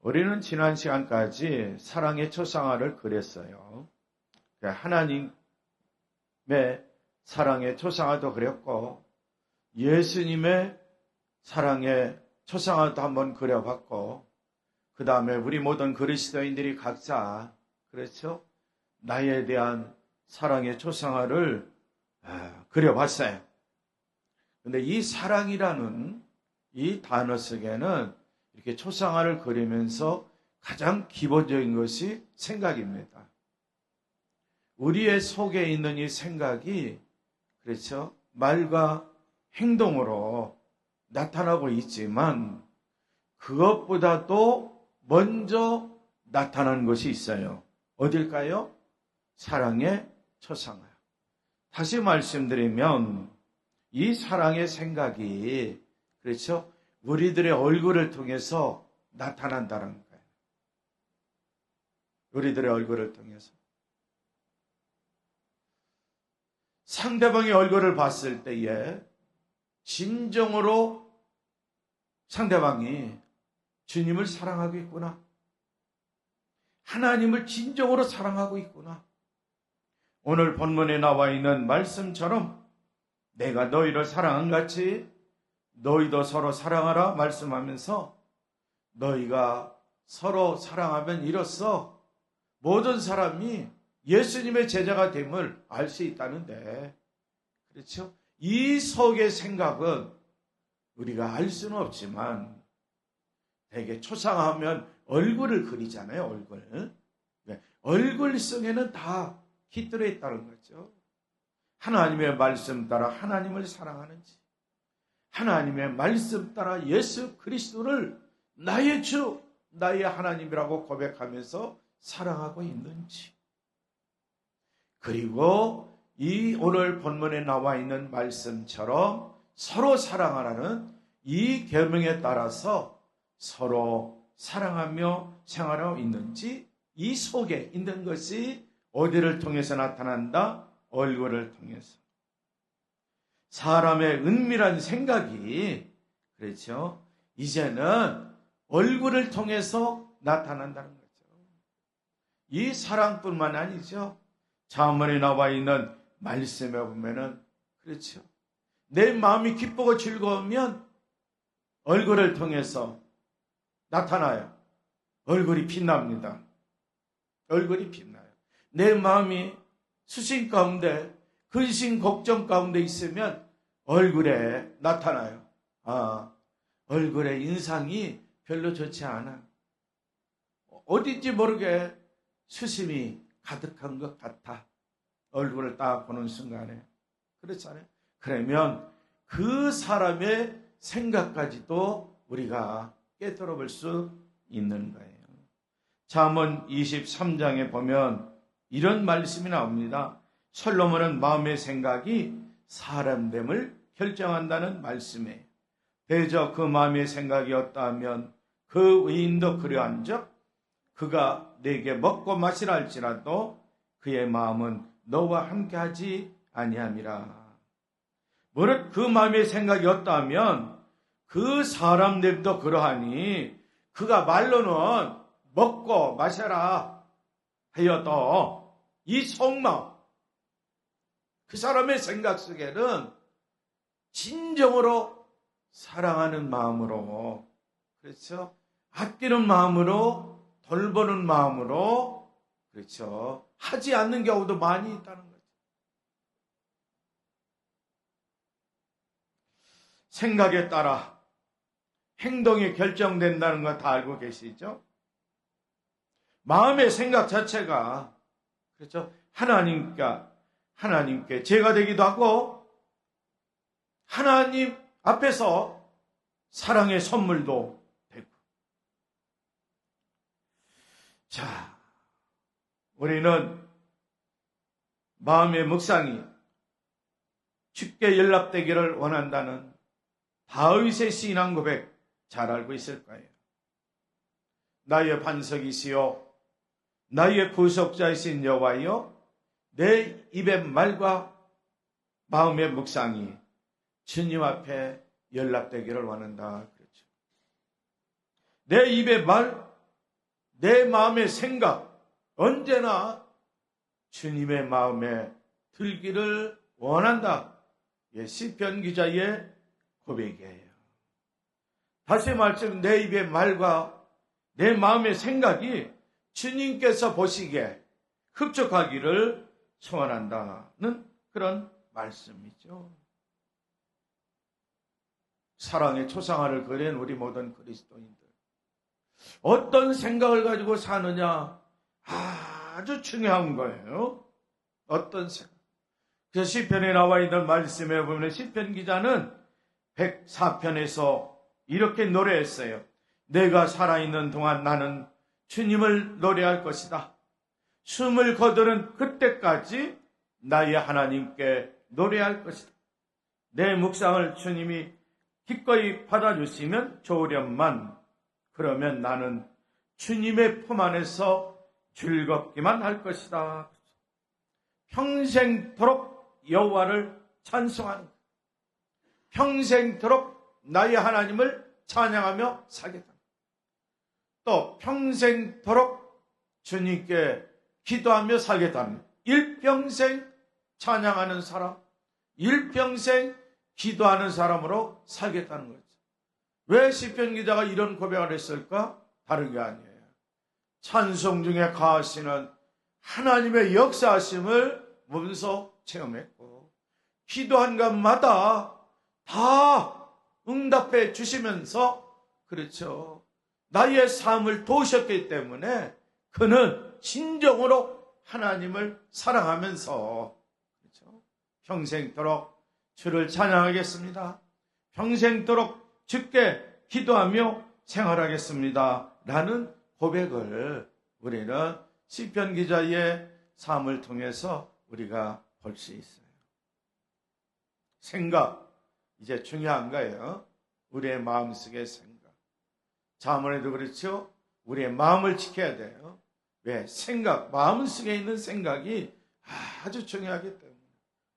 우리는 지난 시간까지 사랑의 초상화를 그렸어요. 하나님의 사랑의 초상화도 그렸고 예수님의 사랑의 초상화도 한번 그려봤고 그 다음에 우리 모든 그리스도인들이 각자 그렇죠? 나에 대한 사랑의 초상화를 그려봤어요. 근데 이 사랑이라는 이 단어 속에는 이렇게 초상화를 그리면서 가장 기본적인 것이 생각입니다. 우리의 속에 있는 이 생각이 그렇죠? 말과 행동으로 나타나고 있지만 그것보다도 먼저 나타나는 것이 있어요. 어딜까요? 사랑의 초상화. 다시 말씀드리면 이 사랑의 생각이 그렇죠? 우리들의 얼굴을 통해서 나타난다는 거예요. 우리들의 얼굴을 통해서. 상대방의 얼굴을 봤을 때에 진정으로 상대방이 주님을 사랑하고 있구나. 하나님을 진정으로 사랑하고 있구나. 오늘 본문에 나와 있는 말씀처럼 내가 너희를 사랑한 같이 너희도 서로 사랑하라 말씀하면서 너희가 서로 사랑하면 이로써 모든 사람이 예수님의 제자가 됨을 알 수 있다는데 그렇죠? 이 속의 생각은 우리가 알 수는 없지만 되게 초상화하면 얼굴을 그리잖아요. 얼굴. 얼굴 속에는 다 깃들어 있다는 거죠. 하나님의 말씀 따라 하나님을 사랑하는지 하나님의 말씀 따라 예수 그리스도를 나의 주, 나의 하나님이라고 고백하면서 사랑하고 있는지 그리고 이 오늘 본문에 나와 있는 말씀처럼 서로 사랑하라는 이 계명에 따라서 서로 사랑하며 생활하고 있는지 이 속에 있는 것이 어디를 통해서 나타난다? 얼굴을 통해서. 사람의 은밀한 생각이 그렇죠. 이제는 얼굴을 통해서 나타난다는 거죠. 이 사랑뿐만 아니죠. 잠언에 나와 있는 말씀에 보면은 그렇죠. 내 마음이 기쁘고 즐거우면 얼굴을 통해서 나타나요. 얼굴이 빛납니다. 얼굴이 빛나요. 내 마음이 수심 가운데 근심 걱정 가운데 있으면 얼굴에 나타나요. 얼굴의 인상이 별로 좋지 않아. 어딘지 모르게 수심이 가득한 것 같아. 얼굴을 딱 보는 순간에. 그렇잖아요. 그러면 그 사람의 생각까지도 우리가 깨달아 볼 수 있는 거예요. 잠언 23장에 보면 이런 말씀이 나옵니다. 솔로몬은 마음의 생각이 사람됨을 결정한다는 말씀에 대저 그 마음의 생각이 없다면 그 의인도 그러한즉 그가 내게 먹고 마시라 할지라도 그의 마음은 너와 함께하지 아니함이라. 무릇 그 마음의 생각이 없다면 그 사람들도 그러하니 그가 말로는 먹고 마셔라 하여도 이 속마음 그 사람의 생각 속에는 진정으로 사랑하는 마음으로 그렇죠? 아끼는 마음으로 돌보는 마음으로 그렇죠? 하지 않는 경우도 많이 있다는 거죠. 생각에 따라 행동이 결정된다는 거 다 알고 계시죠? 마음의 생각 자체가 그렇죠? 하나님께 죄가 되기도 하고 하나님 앞에서 사랑의 선물도 되고. 자, 우리는 마음의 묵상이 쉽게 연락되기를 원한다는 다윗의 신앙 고백 잘 알고 있을 거예요. 나의 반석이시요 나의 구속자이신 여호와여 내 입의 말과 마음의 묵상이 주님 앞에 연락되기를 원한다. 그렇죠. 내 입의 말, 내 마음의 생각 언제나 주님의 마음에 들기를 원한다. 시편 기자의 고백이에요. 다시 말씀, 내 입의 말과 내 마음의 생각이 주님께서 보시기에 흡족하기를 소원한다는 그런 말씀이죠. 사랑의 초상화를 그린 우리 모든 그리스도인들, 어떤 생각을 가지고 사느냐 아주 중요한 거예요. 어떤 생각. 그래서 시편에 나와 있는 말씀에 보면 시편 기자는 104편에서 이렇게 노래했어요. 내가 살아있는 동안 나는 주님을 노래할 것이다. 숨을 거두는 그때까지 나의 하나님께 노래할 것이다. 내 묵상을 주님이 기꺼이 받아주시면 좋으련만, 그러면 나는 주님의 품 안에서 즐겁기만 할 것이다. 평생토록 여호와를 찬송하는, 평생토록 나의 하나님을 찬양하며 살겠다. 또 평생토록 주님께 기도하며 살겠다는, 일평생 찬양하는 사람, 일평생 기도하는 사람으로 살겠다는 거죠. 왜 시편 기자가 이런 고백을 했을까? 다른 게 아니에요. 찬송 중에 가하시는 하나님의 역사하심을 몸소 체험했고, 기도한 것마다 다 응답해 주시면서, 그렇죠, 나의 삶을 도우셨기 때문에 그는 진정으로 하나님을 사랑하면서, 그렇죠, 평생토록 주를 찬양하겠습니다. 평생토록 주께 기도하며 생활하겠습니다. 라는 고백을 우리는 시편 기자의 삶을 통해서 우리가 볼 수 있어요. 생각, 이제 중요한 거예요. 우리의 마음속의 생각. 자문에도 그렇죠. 우리의 마음을 지켜야 돼요. 왜? 생각, 마음속에 있는 생각이 아주 중요하기 때문에.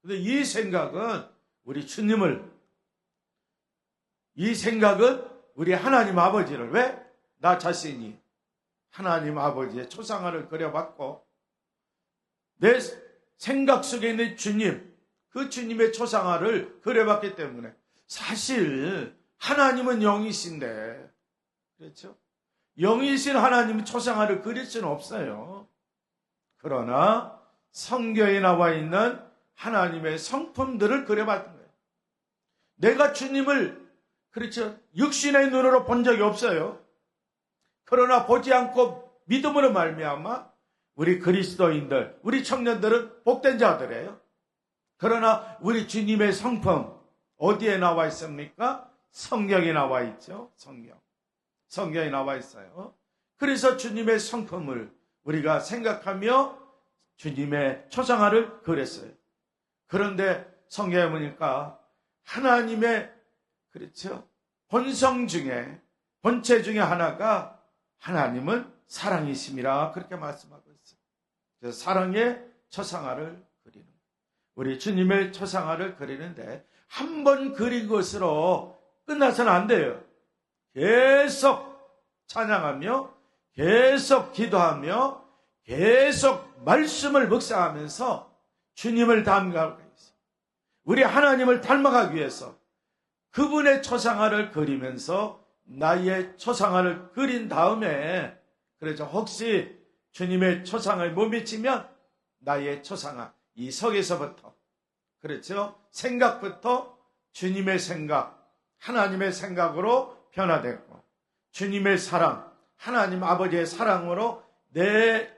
근데 이 생각은 우리 주님을, 이 생각은 우리 하나님 아버지를, 왜? 나 자신이 하나님 아버지의 초상화를 그려봤고, 내 생각 속에 있는 주님, 그 주님의 초상화를 그려봤기 때문에, 사실 하나님은 영이신데, 그렇죠? 영이신 하나님은 초상화를 그릴 수는 없어요. 그러나 성경에 나와 있는 하나님의 성품들을 그려봤던 거예요. 내가 주님을, 그렇죠, 육신의 눈으로 본 적이 없어요. 그러나 보지 않고 믿음으로 말미암아 우리 그리스도인들, 우리 청년들은 복된 자들이에요. 그러나 우리 주님의 성품 어디에 나와 있습니까? 성경에 나와 있죠. 성경에 나와 있어요. 그래서 주님의 성품을 우리가 생각하며 주님의 초상화를 그렸어요. 그런데 성경에 보니까 하나님의, 그렇죠, 본성 중에, 본체 중에 하나가 하나님은 사랑이심이라 그렇게 말씀하고 있어요. 그래서 사랑의 초상화를 그리는, 우리 주님의 초상화를 그리는데 한 번 그린 것으로 끝나서는 안 돼요. 계속 찬양하며, 계속 기도하며, 계속 말씀을 묵상하면서 주님을 닮아가기 위해서, 우리 하나님을 닮아가기 위해서 그분의 초상화를 그리면서 나의 초상화를 그린 다음에, 그래서 혹시 주님의 초상화에 못 미치면 나의 초상화, 이 속에서부터, 그렇죠, 생각부터 주님의 생각, 하나님의 생각으로 변화됐고, 주님의 사랑, 하나님 아버지의 사랑으로 내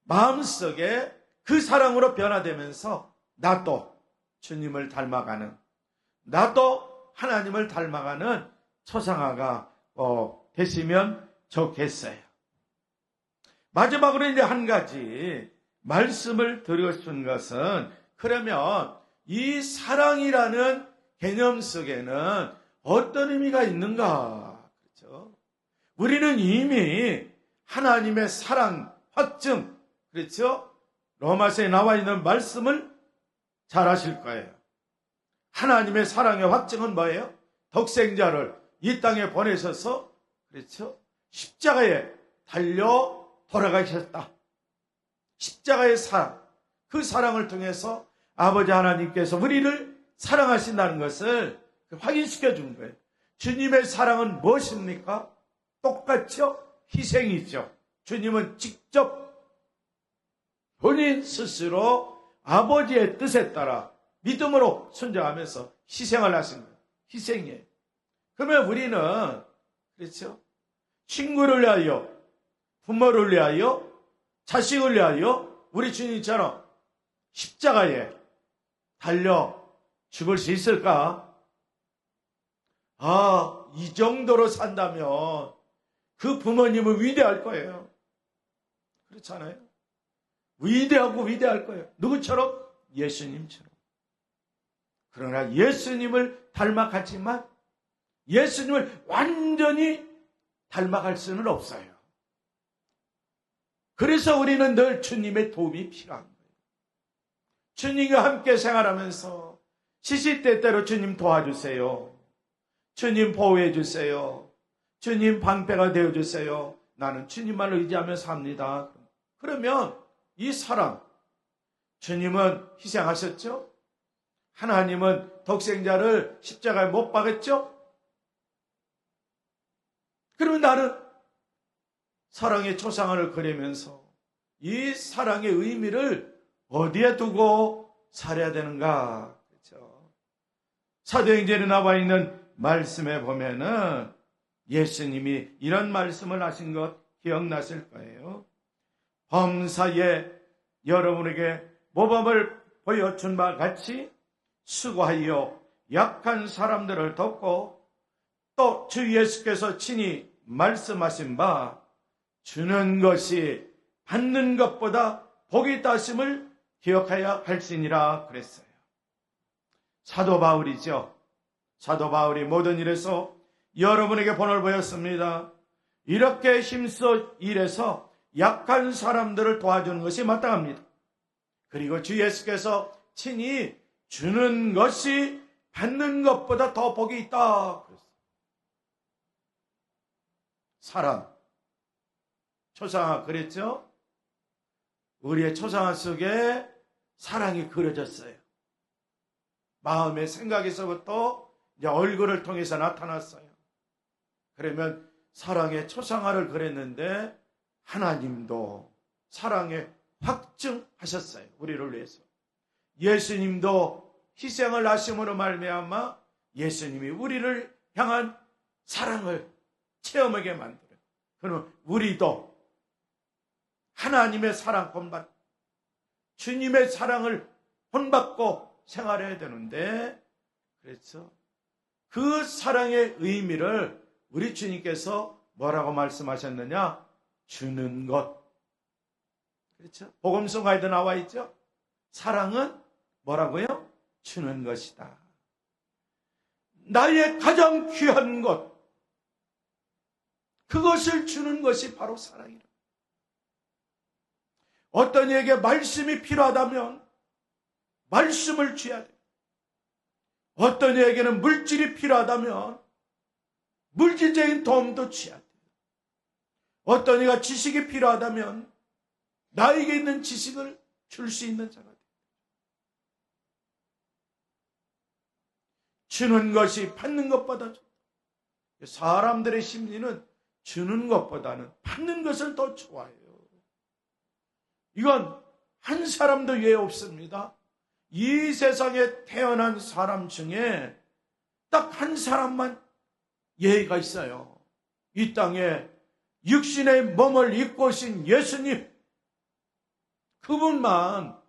마음속에 그 사랑으로 변화되면서 나도 주님을 닮아가는, 나도 하나님을 닮아가는 초상화가 되시면 좋겠어요. 마지막으로 이제 한 가지 말씀을 드리고 싶은 것은, 그러면 이 사랑이라는 개념 속에는 어떤 의미가 있는가? 그렇죠? 우리는 이미 하나님의 사랑 확증, 그렇죠? 로마서에 나와 있는 말씀을 잘 아실 거예요. 하나님의 사랑의 확증은 뭐예요? 독생자를 이 땅에 보내셔서, 그렇죠, 십자가에 달려 돌아가셨다. 십자가의 사랑, 그 사랑을 통해서 아버지 하나님께서 우리를 사랑하신다는 것을 확인시켜 준 거예요. 주님의 사랑은 무엇입니까? 똑같죠? 희생이죠. 주님은 직접 본인 스스로 아버지의 뜻에 따라 믿음으로 순종하면서 희생을 하신 거예요. 희생이에요. 그러면 우리는 그렇죠? 친구를 위하여, 부모를 위하여, 자식을 위하여 우리 주님처럼 십자가에 달려 죽을 수 있을까? 이 정도로 산다면 그 부모님은 위대할 거예요. 그렇잖아요? 위대할 거예요. 누구처럼? 예수님처럼. 그러나 예수님을 닮아갔지만 예수님을 완전히 닮아갈 수는 없어요. 그래서 우리는 늘 주님의 도움이 필요한 거예요. 주님과 함께 생활하면서 시시때때로 주님 도와주세요. 주님 보호해 주세요. 주님 방패가 되어주세요. 나는 주님만 의지하며 삽니다. 그러면 이 사람, 주님은 희생하셨죠? 하나님은 독생자를 십자가에 못 박았죠? 그러면 나는 사랑의 초상화를 그리면서 이 사랑의 의미를 어디에 두고 살아야 되는가? 그렇죠? 사도행전에 나와 있는 말씀에 보면은 예수님이 이런 말씀을 하신 것 기억나실 거예요. 범사에 여러분에게 모범을 보여준 바 같이 수고하여 약한 사람들을 돕고 또 주 예수께서 친히 말씀하신 바 주는 것이 받는 것보다 복이 있다심을 기억해야 할지니라 그랬어요. 사도 바울이죠. 사도 바울이 모든 일에서 여러분에게 본을 보였습니다. 이렇게 힘써 일해서 약한 사람들을 도와주는 것이 마땅합니다. 그리고 주 예수께서 친히 주는 것이 받는 것보다 더 복이 있다. 사랑, 초상화 그랬죠? 우리의 초상화 속에 사랑이 그려졌어요. 마음의 생각에서부터 이제 얼굴을 통해서 나타났어요. 그러면 사랑의 초상화를 그렸는데 하나님도 사랑에 확증하셨어요. 우리를 위해서. 예수님도 희생을 하심으로 말미암아 예수님이 우리를 향한 사랑을 체험하게 만들어요. 그러면 우리도 하나님의 사랑 본받, 주님의 사랑을 본받고 생활해야 되는데, 그래서 그 사랑의 의미를 우리 주님께서 뭐라고 말씀하셨느냐? 주는 것. 그렇죠? 복음서 가에도 나와 있죠? 사랑은 뭐라고요? 주는 것이다. 나의 가장 귀한 것, 그것을 주는 것이 바로 사랑이다. 어떤 이에게 말씀이 필요하다면 말씀을 줘야 돼. 어떤 이에게는 물질이 필요하다면 물질적인 도움도 줘야 돼. 어떤 이가 지식이 필요하다면 나에게 있는 지식을 줄 수 있는 자가 돼. 주는 것이 받는 것보다 좋다. 사람들의 심리는 주는 것보다는 받는 것을 더 좋아해요. 이건 한 사람도 예외 없습니다. 이 세상에 태어난 사람 중에 딱 한 사람만 예의가 있어요. 이 땅에 육신의 몸을 입고 오신 예수님, 그분만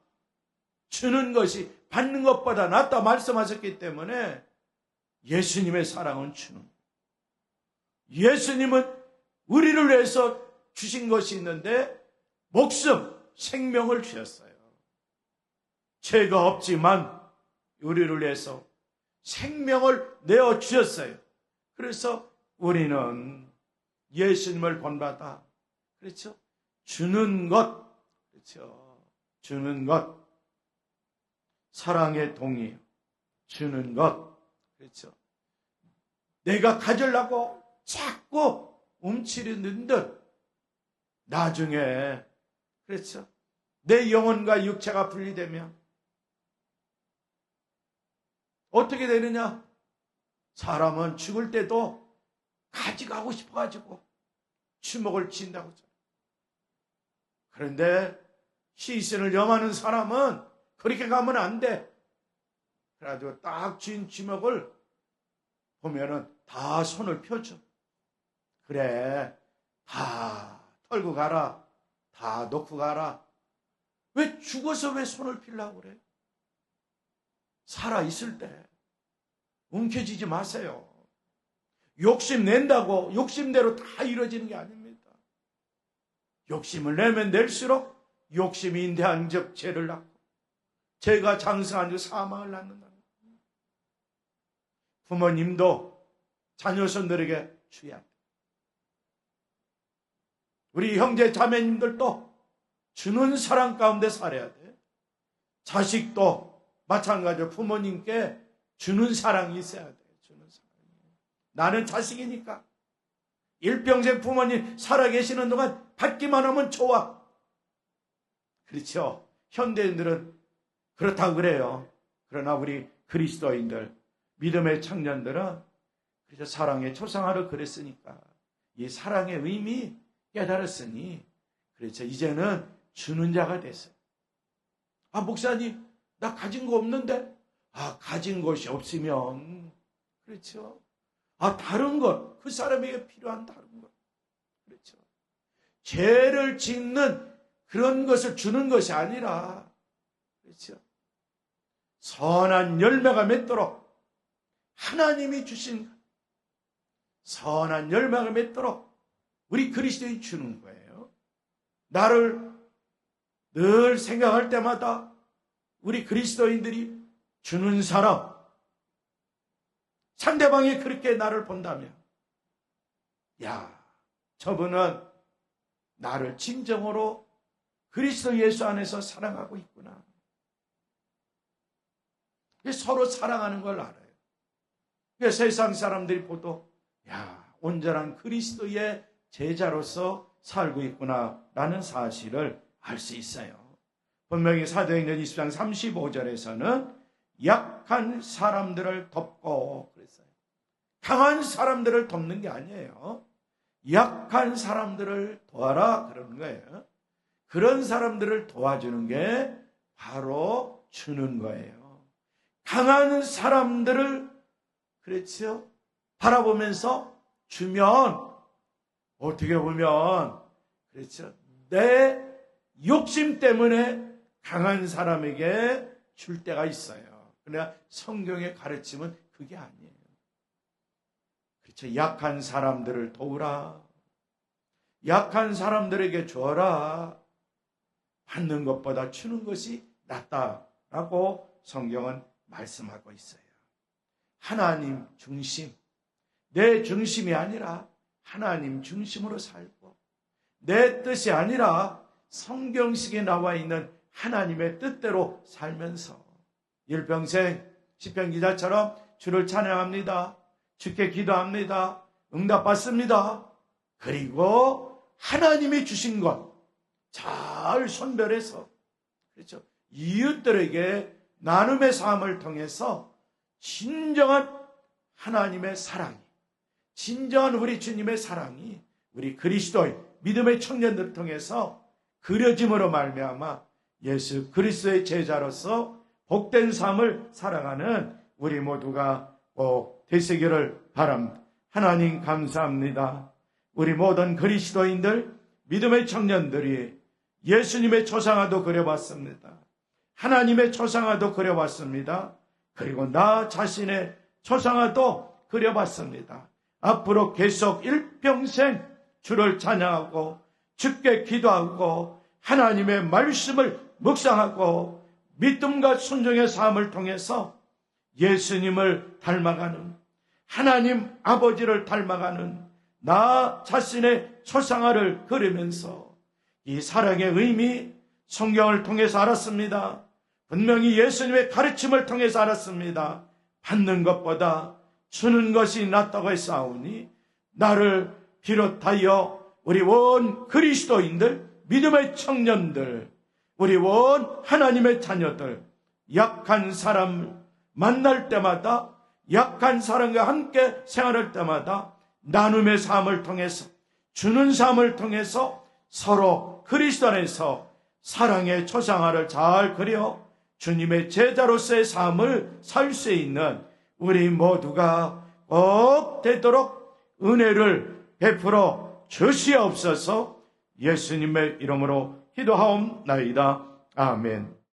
주는 것이 받는 것보다 낫다 말씀하셨기 때문에 예수님의 사랑은 주는 거예요. 예수님은 우리를 위해서 주신 것이 있는데 목숨, 생명을 주셨어요. 죄가 없지만 우리를 위해서 생명을 내어 주셨어요. 그래서 우리는 예수님을 본받아, 그렇죠? 주는 것, 그렇죠? 주는 것, 사랑의 동의, 주는 것, 그렇죠? 내가 가지려고 자꾸 움츠리는 듯 나중에 그렇죠. 내 영혼과 육체가 분리되면 어떻게 되느냐? 사람은 죽을 때도 가져가고 싶어가지고 주먹을 쥔다고 하잖아요. 그런데 시신을 염하는 사람은 그렇게 가면 안 돼. 그래가지고 딱 쥔 주먹을 보면은 다 손을 펴줘. 그래, 다 털고 가라. 다 놓고 가라. 왜 죽어서 왜 손을 피려고 그래? 살아있을 때 움켜쥐지 마세요. 욕심 낸다고 욕심대로 다 이루어지는 게 아닙니다. 욕심을 내면 낼수록 욕심이 인대한적 죄를 낳고 죄가 장성한 즉 사망을 낳는다. 부모님도 자녀손들에게 주의해야 돼. 우리 형제 자매님들도 주는 사랑 가운데 살아야 돼. 자식도 마찬가지로 부모님께 주는 사랑이 있어야 돼. 주는 사랑이. 나는 자식이니까 일평생 부모님 살아계시는 동안 받기만 하면 좋아. 그렇죠. 현대인들은 그렇다고 그래요. 그러나 우리 그리스도인들, 믿음의 청년들은 그래서 사랑의 초상화를 그랬으니까 이 사랑의 의미 깨달았으니 그렇죠. 이제는 주는 자가 됐어요. 아, 목사님, 나 가진 거 없는데? 아, 가진 것이 없으면 그렇죠. 아, 다른 것, 그 사람에게 필요한 다른 것. 그렇죠. 죄를 짓는 그런 것을 주는 것이 아니라 그렇죠. 선한 열매가 맺도록 하나님이 주신 선한 열매가 맺도록 우리 그리스도인이 주는 거예요. 나를 늘 생각할 때마다 우리 그리스도인들이 주는 사람, 상대방이 그렇게 나를 본다면 야, 저분은 나를 진정으로 그리스도 예수 안에서 사랑하고 있구나. 서로 사랑하는 걸 알아요. 세상 사람들이 보도 야, 온전한 그리스도의 제자로서 살고 있구나 라는 사실을 알 수 있어요. 분명히 사도행전 20장 35절에서는 약한 사람들을 돕고 그랬어요. 강한 사람들을 돕는 게 아니에요. 약한 사람들을 도와라 그러는 거예요. 그런 사람들을 도와주는 게 바로 주는 거예요. 강한 사람들을 그렇죠? 바라보면서 주면 어떻게 보면 그렇죠? 내 욕심 때문에 강한 사람에게 줄 때가 있어요. 그러나 성경의 가르침은 그게 아니에요. 그렇죠? 약한 사람들을 도우라. 약한 사람들에게 줘라. 받는 것보다 주는 것이 낫다라고 성경은 말씀하고 있어요. 하나님 중심, 내 중심이 아니라 하나님 중심으로 살고 내 뜻이 아니라 성경식에 나와 있는 하나님의 뜻대로 살면서 일평생 시편 기자처럼 주를 찬양합니다. 주께 기도합니다. 응답받습니다. 그리고 하나님이 주신 것 잘 선별해서 그렇죠. 이웃들에게 나눔의 삶을 통해서 진정한 하나님의 사랑이, 진정한 우리 주님의 사랑이 우리 그리스도의 믿음의 청년들을 통해서 그려짐으로 말미암아 예수 그리스도의 제자로서 복된 삶을 살아가는 우리 모두가 꼭 되시기를 바랍니다. 하나님 감사합니다. 우리 모든 그리스도인들, 믿음의 청년들이 예수님의 초상화도 그려봤습니다. 하나님의 초상화도 그려봤습니다. 그리고 나 자신의 초상화도 그려봤습니다. 앞으로 계속 일평생 주를 찬양하고 주께 기도하고 하나님의 말씀을 묵상하고 믿음과 순종의 삶을 통해서 예수님을 닮아가는 하나님 아버지를 닮아가는 나 자신의 초상화를 그리면서 이 사랑의 의미 성경을 통해서 알았습니다. 분명히 예수님의 가르침을 통해서 알았습니다. 받는 것보다 주는 것이 낫다고 했사오니 나를 비롯하여 우리 원 그리스도인들, 믿음의 청년들, 우리 원 하나님의 자녀들, 약한 사람 만날 때마다, 약한 사람과 함께 생활할 때마다 나눔의 삶을 통해서, 주는 삶을 통해서 서로 그리스도 안에서 사랑의 초상화를 잘 그려 주님의 제자로서의 삶을 살 수 있는 우리 모두가 꼭 되도록 은혜를 베풀어 주시옵소서. 예수님의 이름으로 기도하옵나이다. 아멘.